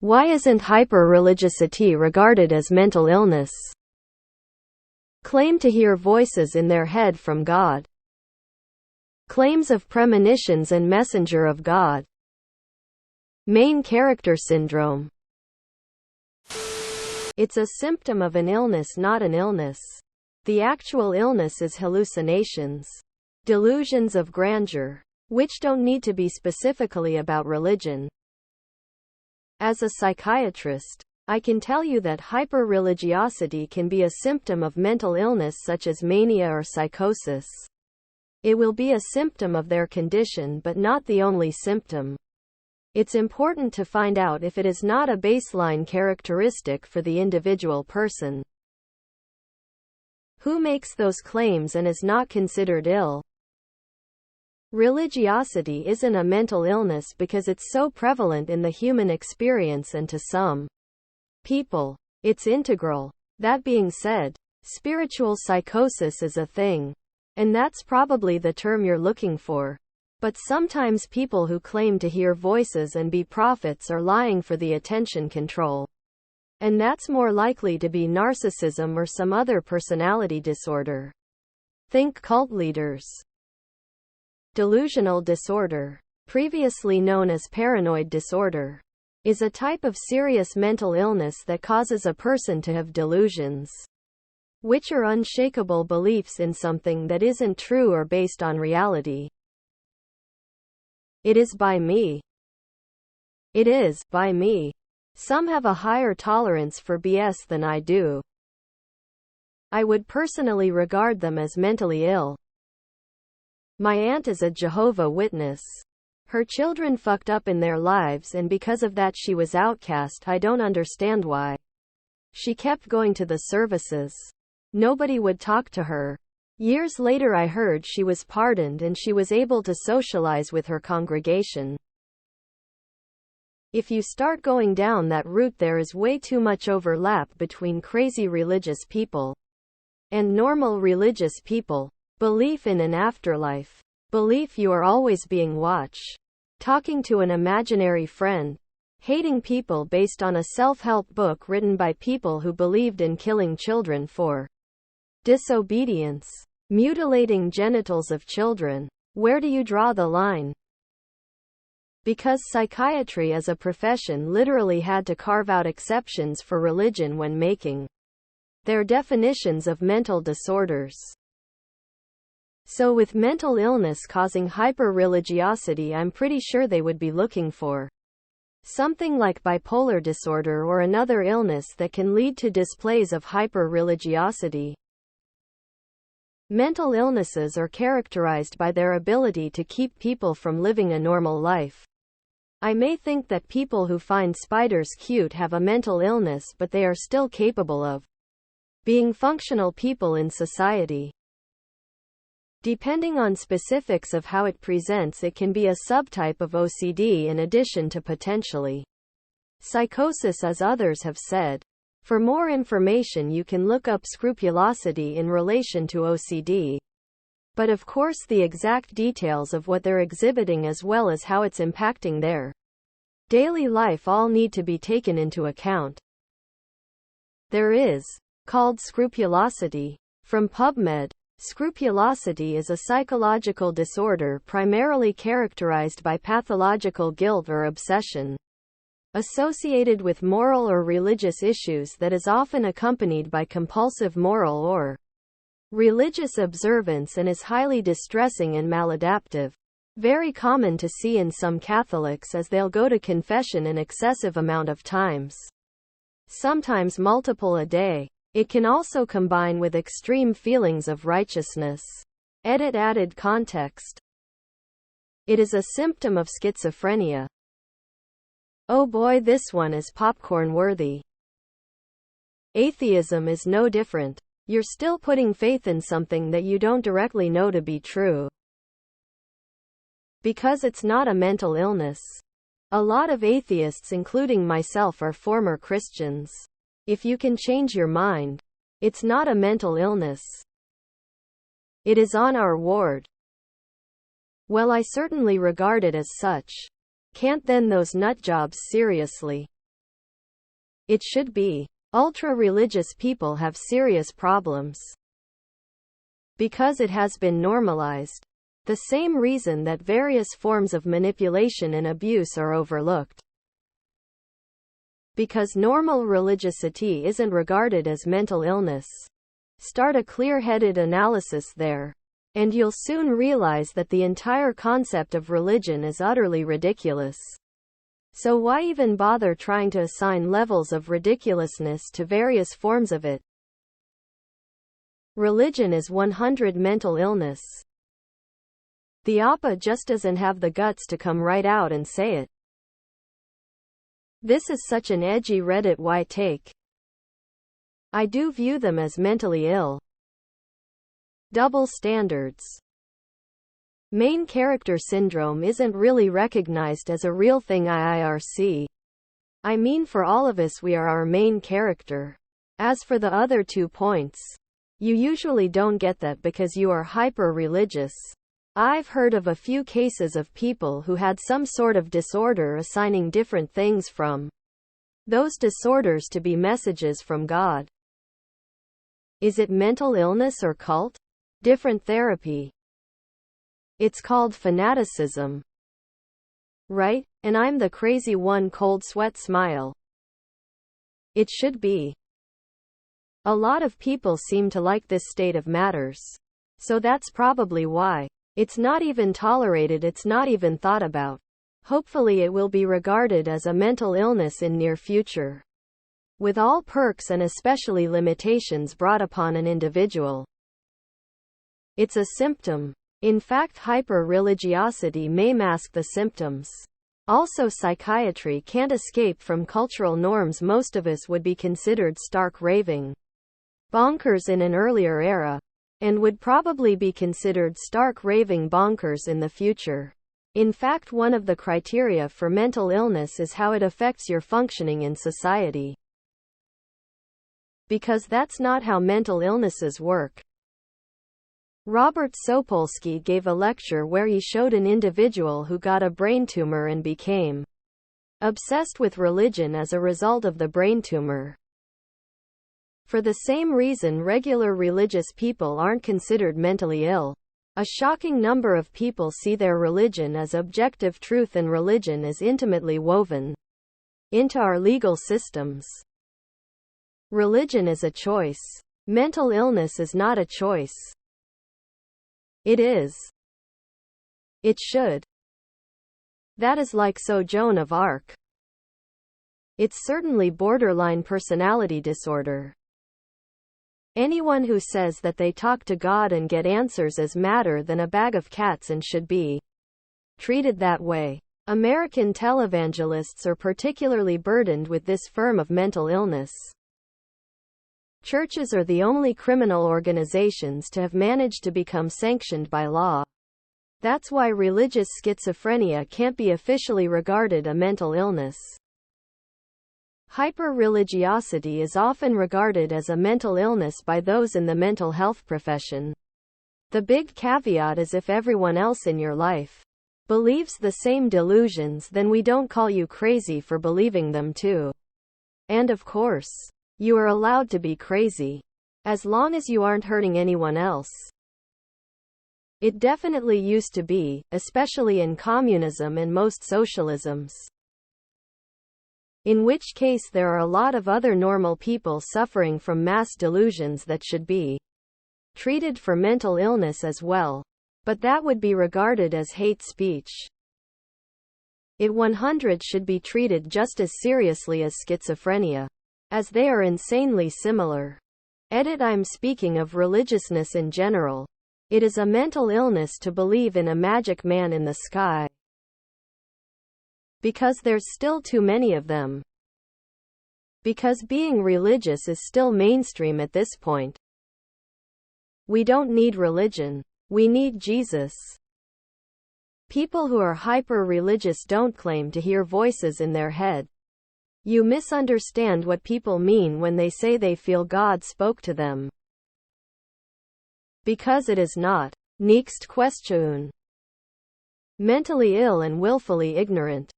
Why isn't hyper-religiosity regarded as mental illness? Claim to hear voices in their head from God. Claims of premonitions and messenger of God. Main character syndrome. It's a symptom of an illness, not an illness. The actual illness is hallucinations, delusions of grandeur, which don't need to be specifically about religion. As a psychiatrist, I can tell you that hyper-religiosity can be a symptom of mental illness such as mania or psychosis. It will be a symptom of their condition but not the only symptom. It's important to find out if it is not a baseline characteristic for the individual person. Who makes those claims and is not considered ill? Religiosity isn't a mental illness because it's so prevalent in the human experience, and to some people, it's integral. That being said, spiritual psychosis is a thing. And that's probably the term you're looking for. But sometimes people who claim to hear voices and be prophets are lying for the attention control. And that's more likely to be narcissism or some other personality disorder. Think cult leaders. Delusional disorder, previously known as paranoid disorder, is a type of serious mental illness that causes a person to have delusions, which are unshakable beliefs in something that isn't true or based on reality. It is by me. It is by me. Some have a higher tolerance for BS than I do. I would personally regard them as mentally ill. My aunt is a Jehovah's Witness. Her children fucked up in their lives and because of that she was outcast. I don't understand why. She kept going to the services. Nobody would talk to her. Years later I heard she was pardoned and she was able to socialize with her congregation. If you start going down that route, there is way too much overlap between crazy religious people and normal religious people. Belief in an afterlife. Belief you are always being watched. Talking to an imaginary friend. Hating people based on a self-help book written by people who believed in killing children for disobedience. Mutilating genitals of children. Where do you draw the line? Because psychiatry as a profession literally had to carve out exceptions for religion when making their definitions of mental disorders. So with mental illness causing hyper-religiosity, I'm pretty sure they would be looking for something like bipolar disorder or another illness that can lead to displays of hyper-religiosity. Mental illnesses are characterized by their ability to keep people from living a normal life. I may think that people who find spiders cute have a mental illness, but they are still capable of being functional people in society. Depending on specifics of how it presents, it can be a subtype of OCD in addition to potentially psychosis, as others have said. For more information you can look up scrupulosity in relation to OCD. But of course the exact details of what they're exhibiting as well as how it's impacting their daily life all need to be taken into account. There is called scrupulosity. From PubMed. Scrupulosity is a psychological disorder primarily characterized by pathological guilt or obsession associated with moral or religious issues that is often accompanied by compulsive moral or religious observance and is highly distressing and maladaptive. Very common to see in some Catholics, as they'll go to confession an excessive amount of times, sometimes multiple a day. It can also combine with extreme feelings of righteousness. Added context. It is a symptom of schizophrenia. Oh boy, this one is popcorn worthy. Atheism is no different. You're still putting faith in something that you don't directly know to be true. Because it's not a mental illness. A lot of atheists, including myself, are former Christians. If you can change your mind, it's not a mental illness. It is on our ward. Well, I certainly regard it as such. Can't then those nutjobs seriously It should be. Ultra-religious people have serious problems because it has been normalized. The same reason that various forms of manipulation and abuse are overlooked. Because normal religiosity isn't regarded as mental illness. Start a clear-headed analysis there, and you'll soon realize that the entire concept of religion is utterly ridiculous. So why even bother trying to assign levels of ridiculousness to various forms of it? Religion is 100% mental illness. The APA just doesn't have the guts to come right out and say it. This is such an edgy Reddit why take. I do view them as mentally ill. Double standards. Main character syndrome isn't really recognized as a real thing IIRC. I mean, for all of us, we are our main character. As for the other 2 points, you usually don't get that because you are hyper-religious. I've heard of a few cases of people who had some sort of disorder assigning different things from those disorders to be messages from God. Is it mental illness or cult? Different therapy. It's called fanaticism. Right? And I'm the crazy one, cold sweat smile. It should be. A lot of people seem to like this state of matters. So that's probably why. It's not even tolerated, it's not even thought about. Hopefully it will be regarded as a mental illness in near future, with all perks and especially limitations brought upon an individual. It's a symptom. In fact, hyper-religiosity may mask the symptoms. Also, psychiatry can't escape from cultural norms. Most of us would be considered stark raving bonkers in an earlier era, and would probably be considered stark raving bonkers in the future. In fact, one of the criteria for mental illness is how it affects your functioning in society. Because that's not how mental illnesses work. Robert Sapolsky gave a lecture where he showed an individual who got a brain tumor and became obsessed with religion as a result of the brain tumor. For the same reason, regular religious people aren't considered mentally ill. A shocking number of people see their religion as objective truth, and religion is intimately woven into our legal systems. Religion is a choice. Mental illness is not a choice. It is. It should. That is like Joan of Arc. It's certainly borderline personality disorder. Anyone who says that they talk to God and get answers is madder than a bag of cats and should be treated that way. American televangelists are particularly burdened with this form of mental illness. Churches are the only criminal organizations to have managed to become sanctioned by law. That's why religious schizophrenia can't be officially regarded a mental illness. Hyper-religiosity is often regarded as a mental illness by those in the mental health profession. The big caveat is if everyone else in your life believes the same delusions, then we don't call you crazy for believing them too. And of course, you are allowed to be crazy, as long as you aren't hurting anyone else. It definitely used to be, especially in communism and most socialisms. In which case there are a lot of other normal people suffering from mass delusions that should be treated for mental illness as well. But that would be regarded as hate speech. It 100 should be treated just as seriously as schizophrenia, as they are insanely similar. I'm speaking of religiousness in general. It is a mental illness to believe in a magic man in the sky. Because there's still too many of them. Because being religious is still mainstream at this point. We don't need religion. We need Jesus. People who are hyper-religious don't claim to hear voices in their head. You misunderstand what people mean when they say they feel God spoke to them. Because it is not. Next question. Mentally ill and willfully ignorant.